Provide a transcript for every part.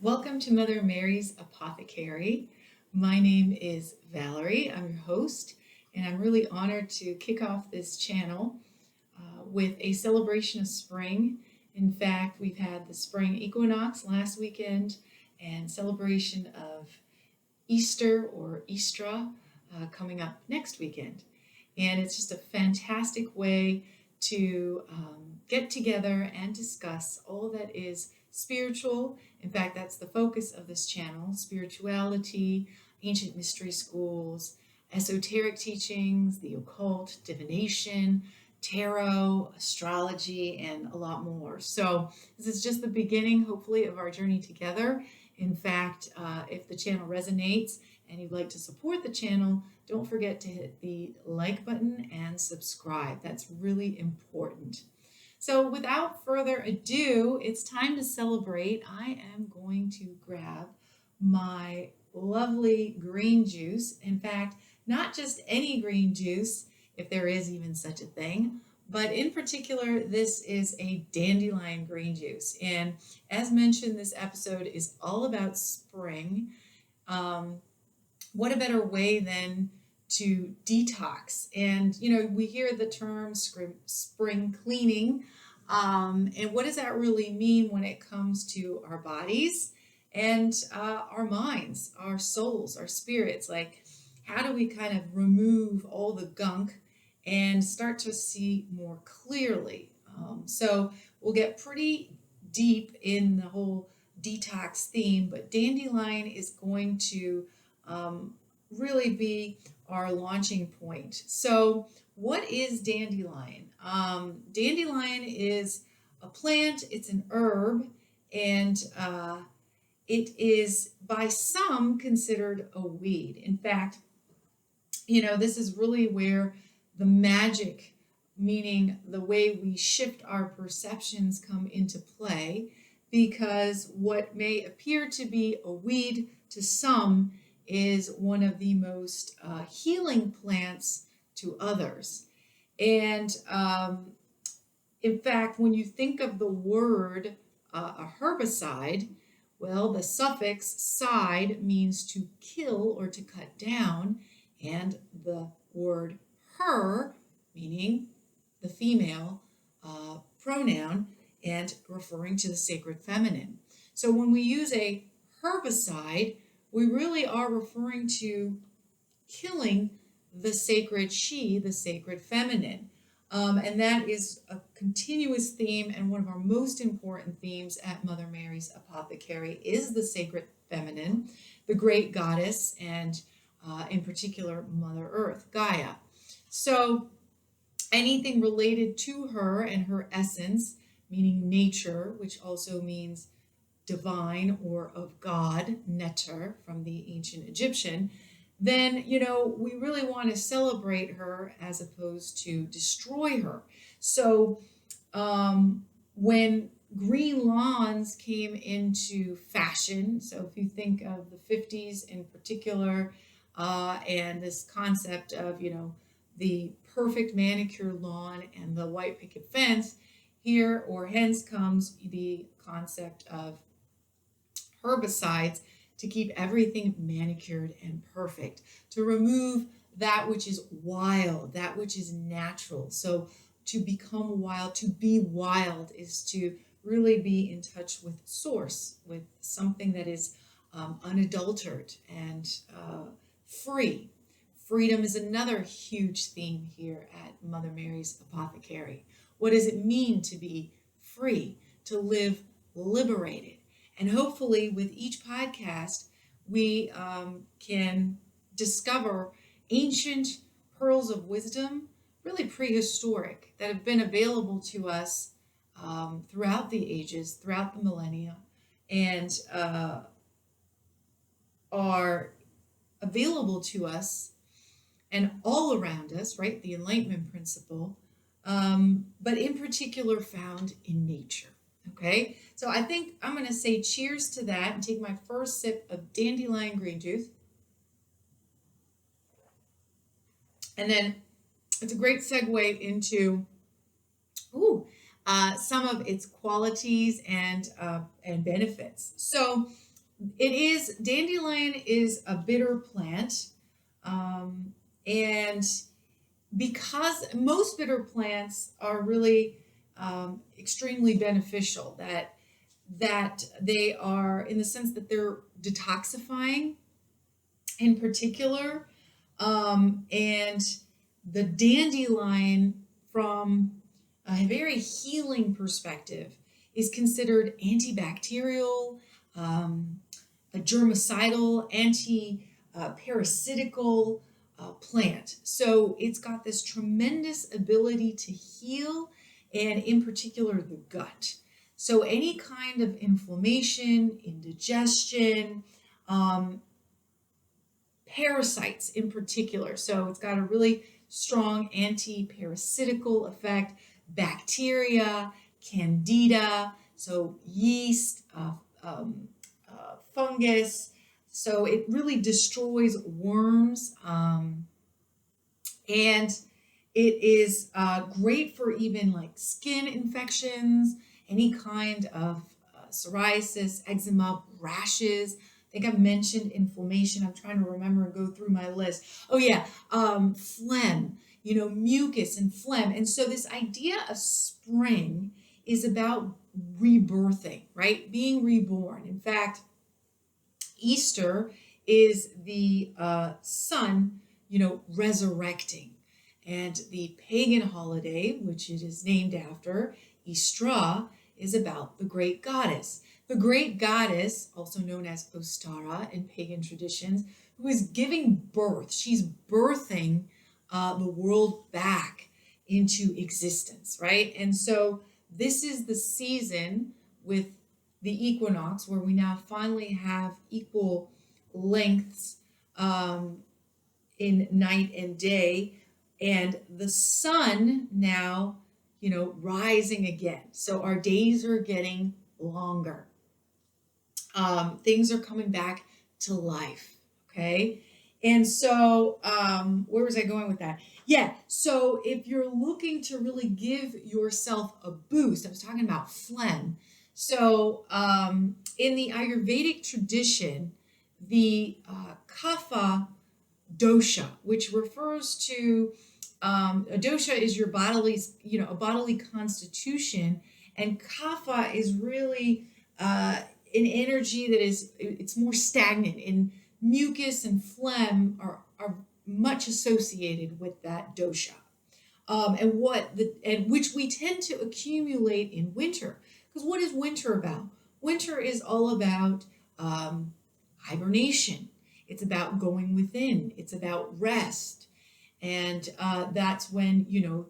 Welcome to Mother Mary's Apothecary. My name is Valerie. I'm your host, and I'm really honored to kick off this channel with a celebration of spring. In fact, we've had the spring equinox last weekend and celebration of Easter or Eostre coming up next weekend. And it's just a fantastic way to get together and discuss all that is spiritual. In fact, that's the focus of this channel: spirituality, ancient mystery schools, esoteric teachings, the occult, divination, tarot, astrology, and a lot more. So this is just the beginning, hopefully, of our journey together. In fact, if the channel resonates and you'd like to support the channel, don't forget to hit the like button and subscribe. That's really important. So without further ado, it's time to celebrate. I am going to grab my lovely green juice. In fact, not just any green juice, if there is even such a thing, but in particular, this is a dandelion green juice. And as mentioned, this episode is all about spring. What a better way than to detox? And, we hear the term spring cleaning. And what does that really mean when it comes to our bodies and our minds, our souls, our spirits? Like, how do we kind of remove all the gunk and start to see more clearly? So we'll get pretty deep in the whole detox theme, but dandelion is going to really be our launching point. So what is dandelion? Dandelion is a plant, it's an herb, and it is by some considered a weed. In fact, this is really where the magic, meaning the way we shift our perceptions, come into play, because what may appear to be a weed to some is one of the most healing plants to others. And in fact, when you think of the word a herbicide, well, the suffix "side" means to kill or to cut down, and the word her, meaning the female pronoun and referring to the sacred feminine. So when we use a herbicide, we really are referring to killing the sacred she, the sacred feminine. And that is a continuous theme, and one of our most important themes at Mother Mary's Apothecary is the sacred feminine, the great goddess, and in particular, Mother Earth, Gaia. So anything related to her and her essence, meaning nature, which also means divine or of God, neter from the ancient Egyptian, then, we really want to celebrate her as opposed to destroy her. So when green lawns came into fashion, so if you think of the 50s in particular, and this concept of, the perfect manicure lawn and the white picket fence, here or hence comes the concept of herbicides to keep everything manicured and perfect, to remove that which is wild, that which is natural. So to become wild, to be wild, is to really be in touch with source, with something that is unadulterated and free. Freedom is another huge theme here at Mother Mary's Apothecary. What does it mean to be free, to live liberated? And hopefully with each podcast, we can discover ancient pearls of wisdom, really prehistoric, that have been available to us throughout the ages, throughout the millennia, and are available to us and all around us, right? The enlightenment principle, but in particular found in nature. Okay, so I think I'm going to say cheers to that and take my first sip of dandelion green juice. And then it's a great segue into some of its qualities and benefits. So Dandelion is a bitter plant. And because most bitter plants are really extremely beneficial, that they are, in the sense that they're detoxifying in particular, and the dandelion, from a very healing perspective, is considered antibacterial, a germicidal, parasitical plant. So it's got this tremendous ability to heal, and in particular the gut. So any kind of inflammation, indigestion, parasites in particular. So it's got a really strong anti-parasitical effect. Bacteria, candida, so yeast, fungus. So it really destroys worms, and it is great for even like skin infections, any kind of psoriasis, eczema, rashes. I think I mentioned inflammation. I'm trying to remember and go through my list. Oh yeah, phlegm, mucus and phlegm. And so this idea of spring is about rebirthing, right? Being reborn. In fact, Easter is the sun, resurrecting. And the pagan holiday, which it is named after, Ostara, is about the great goddess. The great goddess, also known as Ostara in pagan traditions, who is giving birth. She's birthing the world back into existence, right? And so this is the season with the equinox where we now finally have equal lengths in night and day, and the sun now, rising again. So our days are getting longer. Things are coming back to life. Okay. And so, where was I going with that? Yeah. So if you're looking to really give yourself a boost, I was talking about phlegm. So, in the Ayurvedic tradition, the kapha dosha, which refers to a dosha is your bodily, a bodily constitution, and kapha is really an energy that it's more stagnant, and mucus and phlegm are much associated with that dosha, and which we tend to accumulate in winter. Because what is winter about? Winter is all about hibernation. It's about going within. It's about rest. And that's when,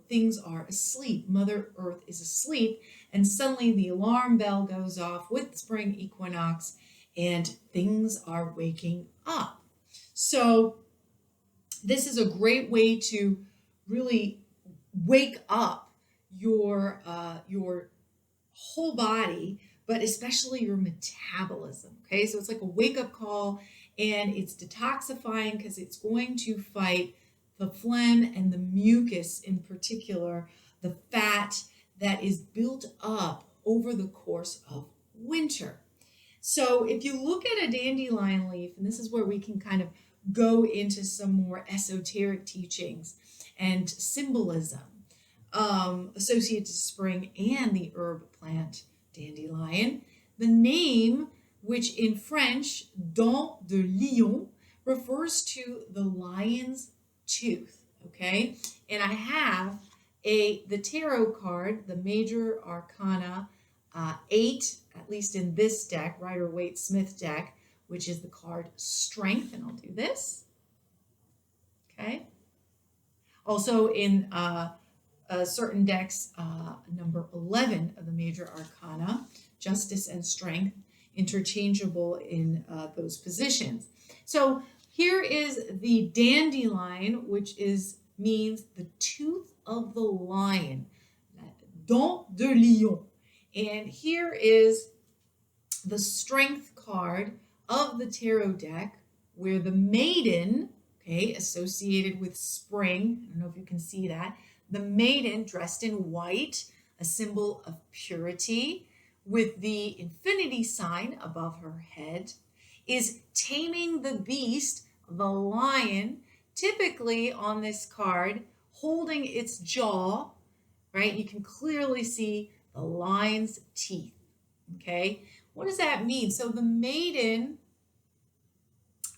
things are asleep. Mother Earth is asleep. And suddenly the alarm bell goes off with spring equinox and things are waking up. So this is a great way to really wake up your whole body, but especially your metabolism. Okay, so it's like a wake-up call, and it's detoxifying because it's going to fight the phlegm and the mucus, in particular, the fat that is built up over the course of winter. So if you look at a dandelion leaf, and this is where we can kind of go into some more esoteric teachings and symbolism associated to spring and the herb plant dandelion. The name, which in French, dent de lion, refers to the lion's tooth, okay? And I have the tarot card, the Major Arcana 8, at least in this deck, Rider-Waite-Smith deck, which is the card Strength, and I'll do this, okay? Also in certain decks, number 11 of the Major Arcana, Justice and Strength, interchangeable in those positions. So here is the dandelion, which means the tooth of the lion, dent de lion. And here is the Strength card of the tarot deck, where the maiden, okay, associated with spring, I don't know if you can see that, the maiden dressed in white, a symbol of purity, with the infinity sign above her head. is taming the beast, the lion, typically on this card, holding its jaw, right? You can clearly see the lion's teeth, okay? What does that mean? So the maiden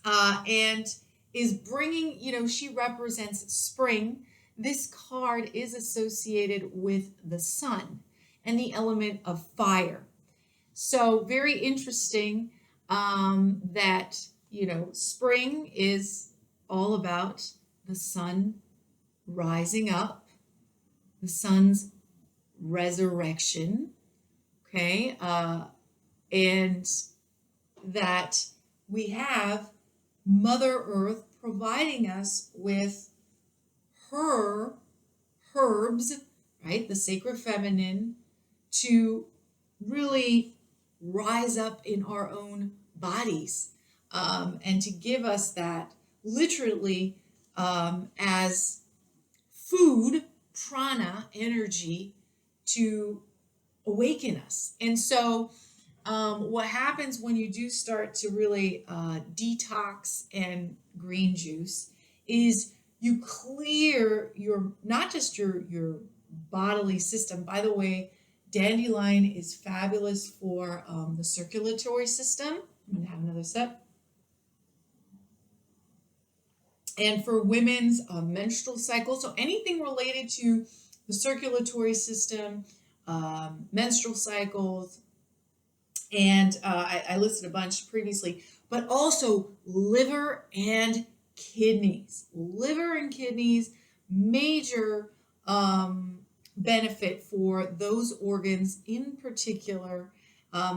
and is bringing, she represents spring. This card is associated with the sun and the element of fire. So very interesting that, spring is all about the sun rising up, the sun's resurrection, okay? And that we have Mother Earth providing us with her herbs, right? The sacred feminine, to really rise up in our own bodies and to give us that literally as food, prana, energy to awaken us. And so what happens when you do start to really detox and green juice is you clear your, not just your bodily system. By the way, dandelion is fabulous for the circulatory system. I'm going to have another sip. And for women's menstrual cycle. So anything related to the circulatory system, menstrual cycles, and I listed a bunch previously, but also liver and kidneys. Liver and kidneys, major benefit for those organs in particular,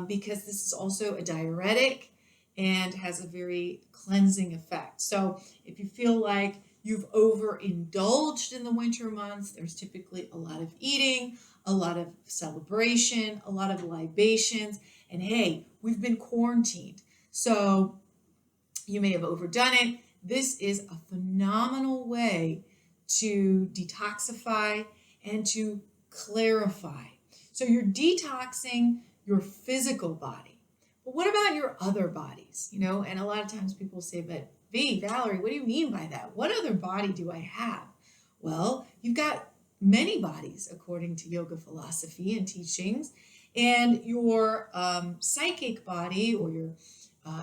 because this is also a diuretic and has a very cleansing effect. So if you feel like you've overindulged in the winter months, there's typically a lot of eating, a lot of celebration, a lot of libations. And hey, we've been quarantined, so you may have overdone it. This is a phenomenal way to detoxify and to clarify. So you're detoxing your physical body. But what about your other bodies? And a lot of times people say, but Valerie, what do you mean by that? What other body do I have? Well, you've got many bodies according to yoga philosophy and teachings. And your psychic body or your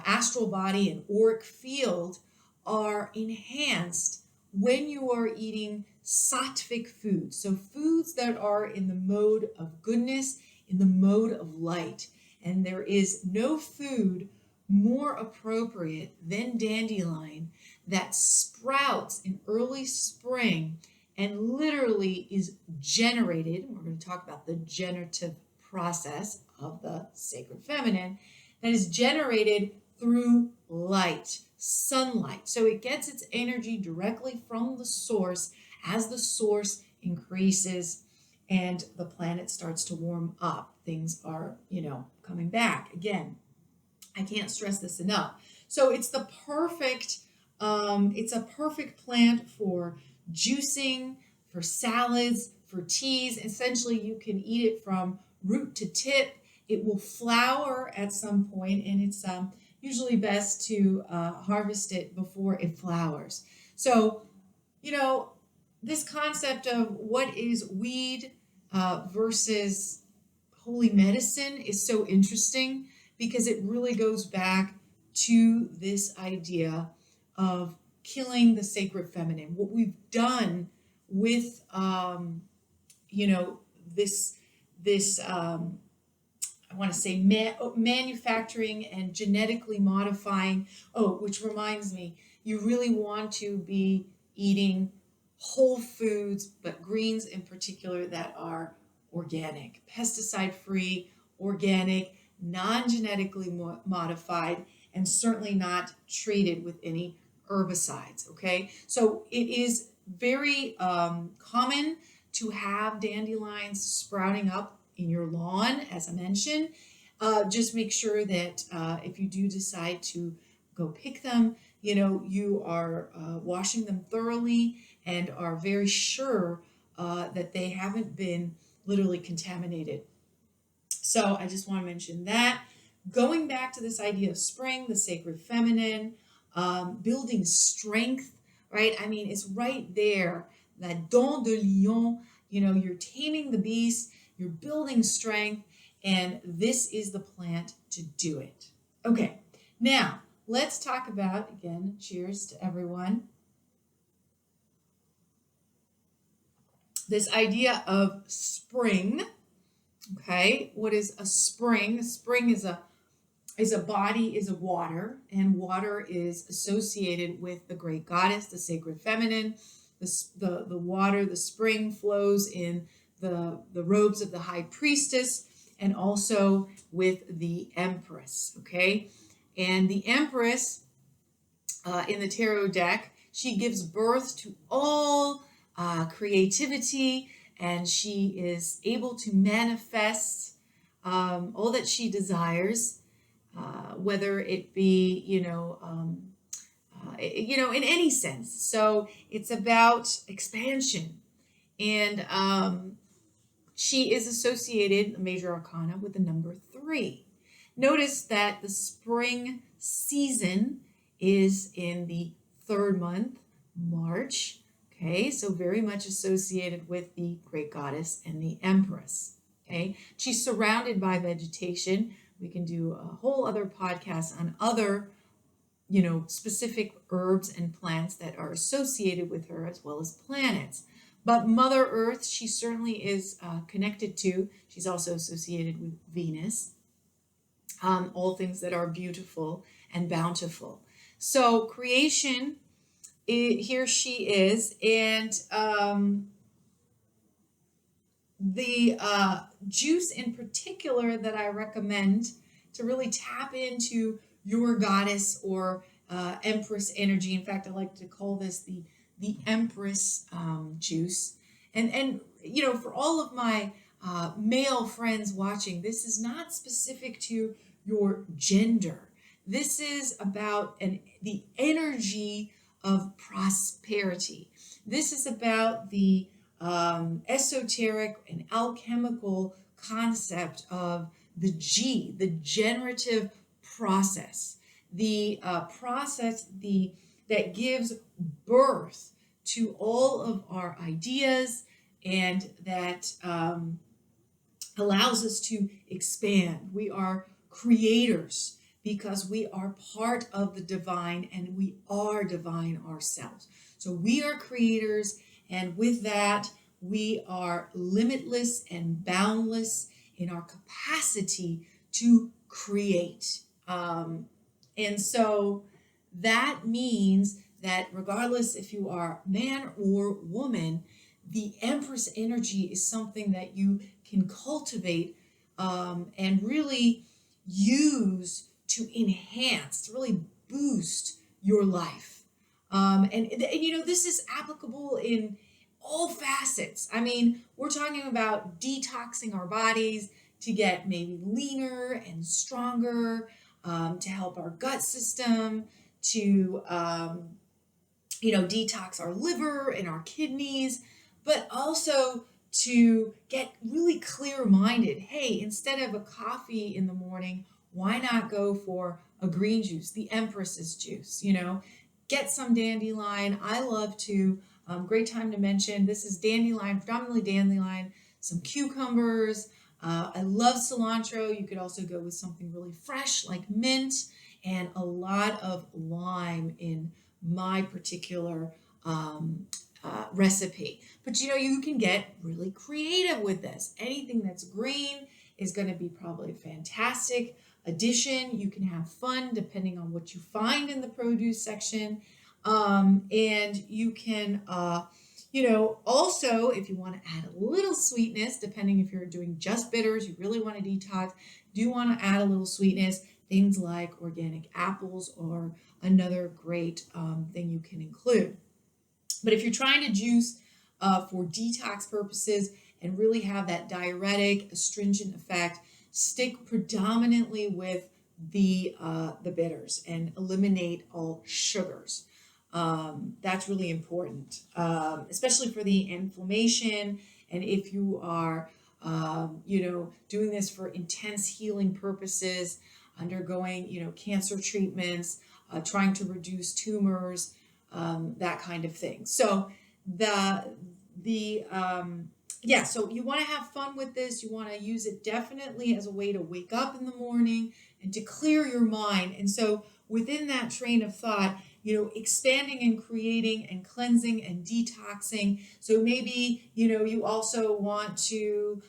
astral body and auric field are enhanced when you are eating sattvic foods. So foods that are in the mode of goodness, in the mode of light. And there is no food more appropriate than dandelion that sprouts in early spring and literally is generated. We're going to talk about the generative process of the sacred feminine that is generated through light, sunlight. So it gets its energy directly from the source. As the source increases and the planet starts to warm up, things are, coming back. Again, I can't stress this enough. So it's the perfect, it's a perfect plant for juicing, for salads, for teas. Essentially, you can eat it from root to tip. It will flower at some point, and it's usually best to harvest it before it flowers. So, this concept of what is weed versus holy medicine is so interesting because it really goes back to this idea of killing the sacred feminine. What we've done with, this I want to say manufacturing and genetically modifying. Oh, which reminds me, you really want to be eating whole foods, but greens in particular that are organic, pesticide-free, organic, non-genetically modified, and certainly not treated with any herbicides, okay? So it is very common to have dandelions sprouting up in your lawn, as I mentioned. Just make sure that if you do decide to go pick them, you are washing them thoroughly and are very sure that they haven't been literally contaminated. So I just want to mention that. going back to this idea of spring, the sacred feminine, building strength, right? I mean, it's right there, that Dandelion, you're taming the beast, you're building strength, and this is the plant to do it. Okay, now let's talk about, again, cheers to everyone, this idea of spring. Okay, what is a spring? A spring is a body, is a water, and water is associated with the great goddess, the sacred feminine. The water, the spring, flows in the robes of the high priestess, and also with the empress. Okay, and the empress in the tarot deck, she gives birth to all creativity, and she is able to manifest all that she desires, whether it be, in any sense. So it's about expansion, and she is associated, major arcana, with the number 3. Notice that the spring season is in the 3rd month, March. Okay, so very much associated with the great goddess and the empress. Okay, she's surrounded by vegetation. We can do a whole other podcast on other, specific herbs and plants that are associated with her, as well as planets. But Mother Earth, she certainly is connected to. She's also associated with Venus. All things that are beautiful and bountiful. So creation, here she is, and the juice in particular that I recommend to really tap into your goddess or empress energy. In fact, I like to call this the empress juice. And for all of my male friends watching, this is not specific to your gender. This is about the energy of prosperity. This is about the esoteric and alchemical concept of the G, the generative process, the process that gives birth to all of our ideas, and that allows us to expand. We are creators because we are part of the divine, and we are divine ourselves. So we are creators, and with that, we are limitless and boundless in our capacity to create. And so that means that regardless if you are man or woman, the Empress energy is something that you can cultivate and really use to enhance, to really boost your life. And this is applicable in all facets. I mean, we're talking about detoxing our bodies to get maybe leaner and stronger, to help our gut system, to detox our liver and our kidneys, but also to get really clear-minded. Hey, instead of a coffee in the morning, why not go for a green juice, the Empress's juice? Get some dandelion. I love to, great time to mention, this is dandelion, predominantly dandelion, some cucumbers. I love cilantro. You could also go with something really fresh like mint, and a lot of lime in my particular recipe. But you can get really creative with this. Anything that's green is going to be probably a fantastic addition. You can have fun depending on what you find in the produce section. And you can, also, if you want to add a little sweetness, depending if you're doing just bitters, you really want to detox, do want to add a little sweetness, things like organic apples or another great thing you can include. But if you're trying to juice for detox purposes and really have that diuretic, astringent effect, stick predominantly with the bitters and eliminate all sugars. That's really important, especially for the inflammation. And if you are, doing this for intense healing purposes, undergoing, cancer treatments, trying to reduce tumors, that kind of thing. So so you want to have fun with this. You want to use it definitely as a way to wake up in the morning and to clear your mind. And so within that train of thought, expanding and creating and cleansing and detoxing. So maybe, you also want to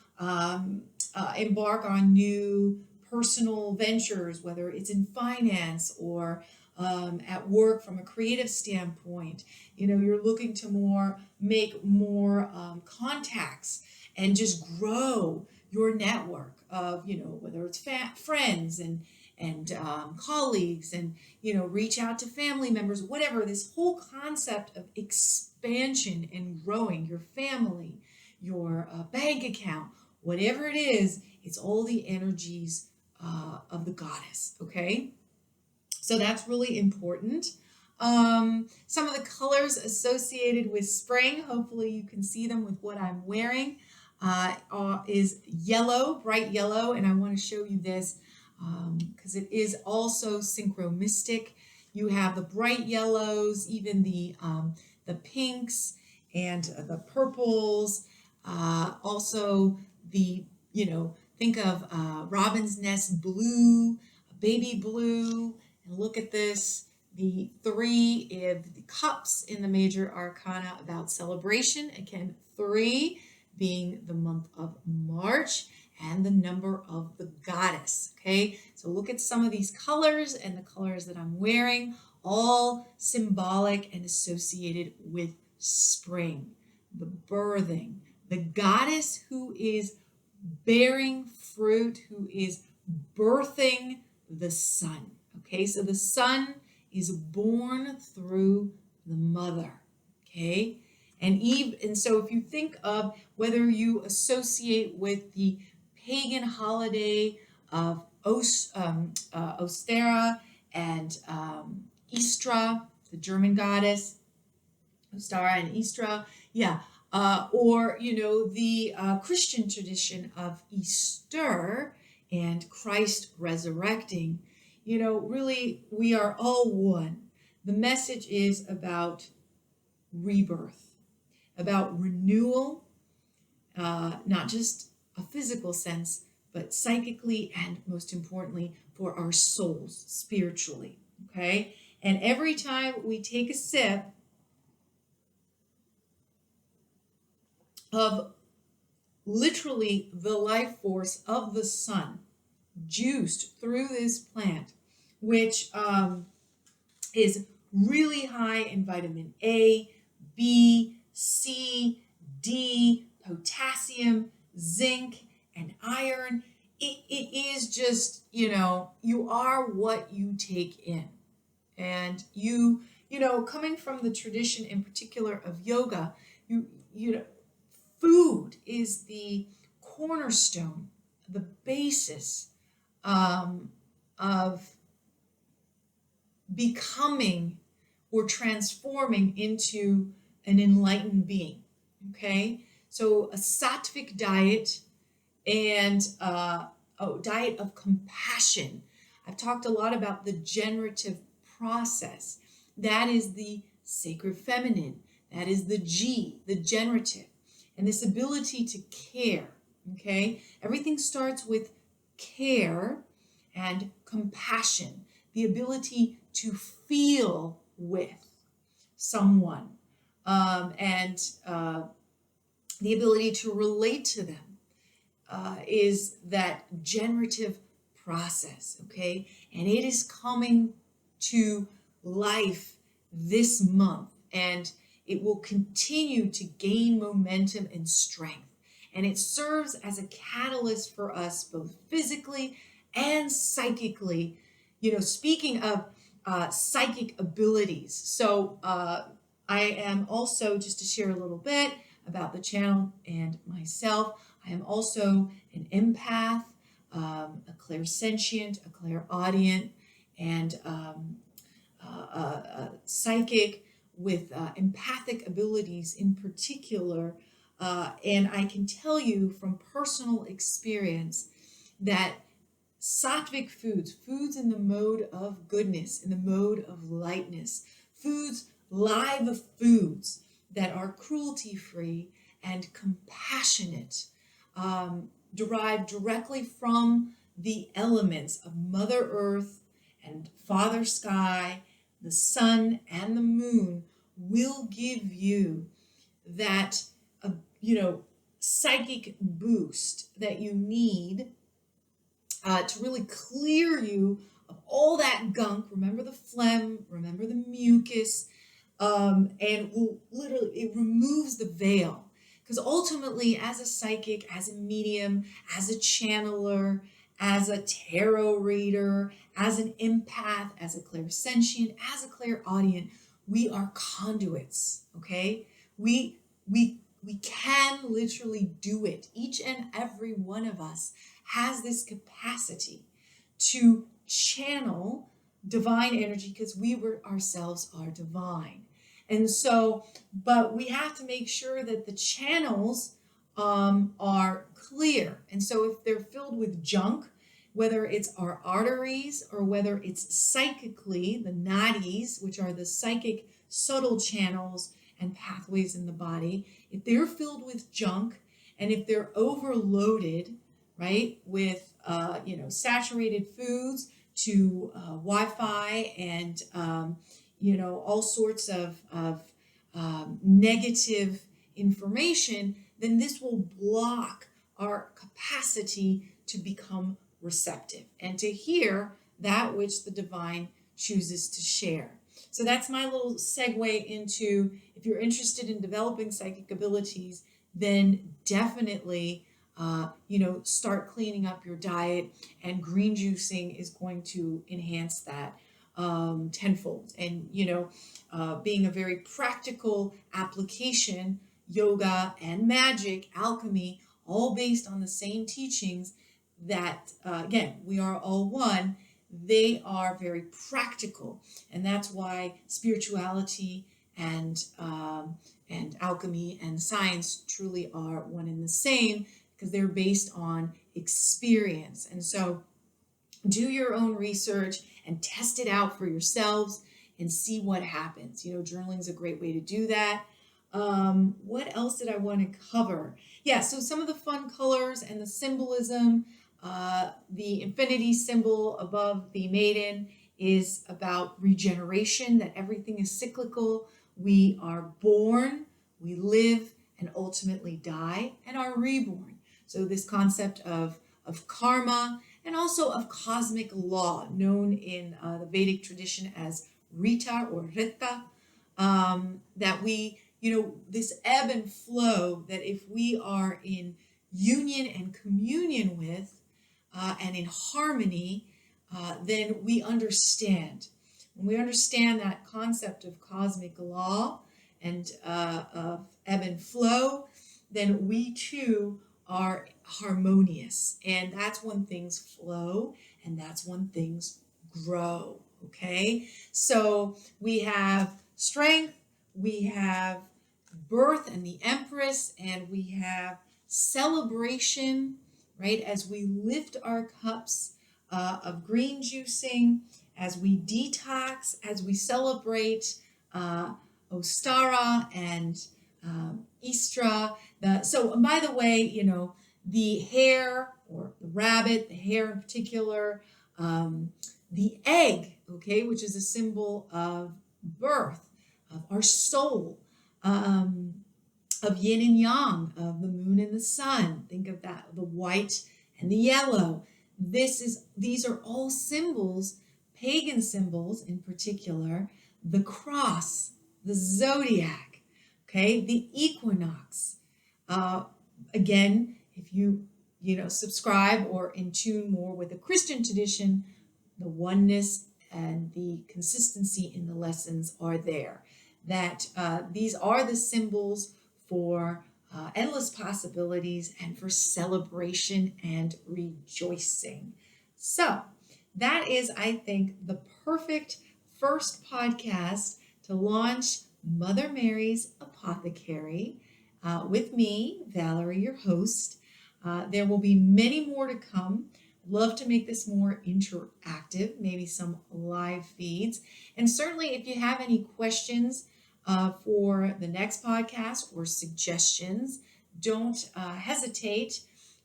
embark on new personal ventures, whether it's in finance or at work from a creative standpoint. You're looking to make more contacts and just grow your network of, whether it's friends and colleagues, and reach out to family members, whatever. This whole concept of expansion and growing your family, your bank account, whatever it is, it's all the energies of the goddess. Okay, so that's really important. Some of the colors associated with spring, hopefully you can see them with what I'm wearing, is yellow, bright yellow, and I want to show you this because it is also synchromistic. You have the bright yellows, even the pinks and the purples, also the, think of robin's nest blue, baby blue, and look at this. The 3 of the cups in the major arcana about celebration. Again, 3 being the month of March and the number of the goddess. Okay, so look at some of these colors and the colors that I'm wearing, all symbolic and associated with spring, the birthing, the goddess who is bearing fruit, who is birthing the sun. Okay, so the sun is born through the mother. Okay, and so if you think of whether you associate with the pagan holiday of Ostara and Eostre, the German goddess, Ostara and Eostre, or the Christian tradition of Easter and Christ resurrecting. Really, we are all one. The message is about rebirth, about renewal, not just a physical sense, but psychically and most importantly for our souls, spiritually. Okay? And every time we take a sip of literally the life force of the sun, juiced through this plant, which is really high in vitamin A, B, C, D, potassium, zinc, and iron. It is just, you are what you take in. And coming from the tradition in particular of yoga, food is the cornerstone, the basis of becoming or transforming into an enlightened being. Okay, so a sattvic diet and a diet of compassion. I've talked a lot about the generative process. That is the sacred feminine. That is the G, the generative, and this ability to care. Okay, everything starts with care and compassion, the ability to feel with someone, and the ability to relate to them is that generative process. Okay, and it is coming to life this month, and it will continue to gain momentum and strength. And it serves as a catalyst for us both physically and psychically. Speaking of psychic abilities. So I am also, just to share a little bit about the channel and myself, I am also an empath, a clairsentient, a clairaudient, and a psychic with empathic abilities in particular. And I can tell you from personal experience that sattvic foods, foods in the mode of goodness, in the mode of lightness, foods, live foods that are cruelty-free and compassionate, derived directly from the elements of Mother Earth and Father Sky, the sun and the moon, will give you that, psychic boost that you need to really clear you of all that gunk. Remember the phlegm, remember the mucus, and it removes the veil. Because ultimately, as a psychic, as a medium, as a channeler, as a tarot reader, as an empath, as a clairsentient, as a clairaudient, we are conduits, okay? We can literally do it. Each and every one of us has this capacity to channel divine energy because ourselves are divine. And so, but we have to make sure that the channels are clear. And so if they're filled with junk, whether it's our arteries or whether it's psychically, the nadis, which are the psychic subtle channels and pathways in the body, if they're filled with junk and if they're overloaded, right, with, saturated foods to Wi-Fi and, all sorts of negative information, then this will block our capacity to become receptive and to hear that which the divine chooses to share. So that's my little segue into, if you're interested in developing psychic abilities, then definitely, start cleaning up your diet, and green juicing is going to enhance that tenfold. And, being a very practical application, yoga and magic, alchemy, all based on the same teachings that, again, we are all one. They are very practical, and that's why spirituality and alchemy and science truly are one and the same, because they're based on experience. And so do your own research and test it out for yourselves and see what happens. Journaling is a great way to do that. What else did I want to cover? Yeah, so some of the fun colors and the symbolism. The infinity symbol above the maiden is about regeneration, that everything is cyclical. We are born, we live, and ultimately die and are reborn. So this concept of karma and also of cosmic law, known in the Vedic tradition as Rita or Rita, that we, this ebb and flow, that if we are in union and communion with, and in harmony, then we understand. When we understand that concept of cosmic law and of ebb and flow, then we too are harmonious. And that's when things flow, and that's when things grow, okay? So we have strength, we have birth and the Empress, and we have celebration, right? As we lift our cups of green juicing, as we detox, as we celebrate Ostara and Eostre. So, by the way, the hare or the rabbit, the hare in particular, the egg, okay, which is a symbol of birth, of our soul, of yin and yang, of the moon and the sun. Think of that, the white and the yellow. These are all symbols, pagan symbols in particular, the cross, the zodiac, okay, the equinox. Again, if you subscribe or in tune more with the Christian tradition, the oneness and the consistency in the lessons are there. That these are the symbols for endless possibilities and for celebration and rejoicing. So that is, I think, the perfect first podcast to launch Mother Mary's Apothecary with me, Valerie, your host. There will be many more to come. Love to make this more interactive, maybe some live feeds. And certainly if you have any questions for the next podcast or suggestions, don't hesitate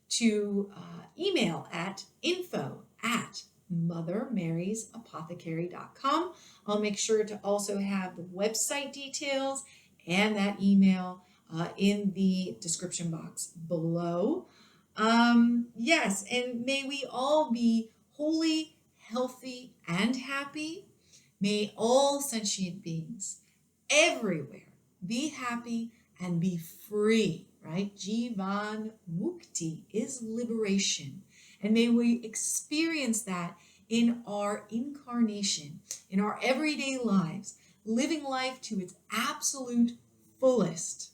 to email at info@mothermarysapothecary.com. I'll make sure to also have the website details and that email in the description box below. Yes, and may we all be wholly, healthy, and happy. May all sentient beings everywhere be happy and be free, right? Jivan Mukti is liberation. And may we experience that in our incarnation, in our everyday lives, living life to its absolute fullest.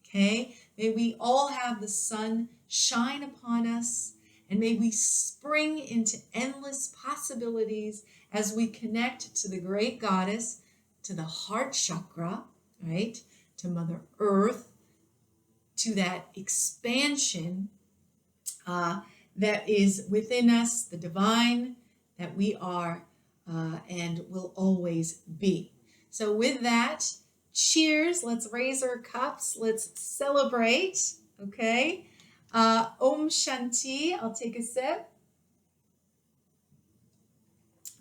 Okay? May we all have the sun shine upon us, and may we spring into endless possibilities as we connect to the great goddess, to the heart chakra, right? To Mother Earth, to that expansion that is within us, the divine that we are and will always be. So with that, cheers. Let's raise our cups. Let's celebrate. Okay. Om Shanti. I'll take a sip.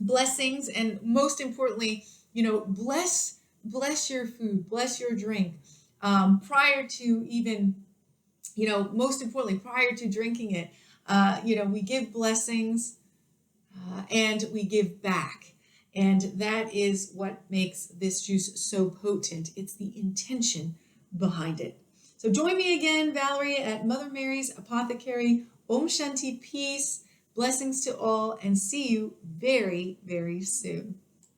Blessings, and most importantly, bless your food, bless your drink. Prior to even, most importantly, prior to drinking it, we give blessings and we give back. And that is what makes this juice so potent. It's the intention behind it. So join me again, Valerie, at Mother Mary's Apothecary. Om Shanti, peace, blessings to all, and see you very, very soon.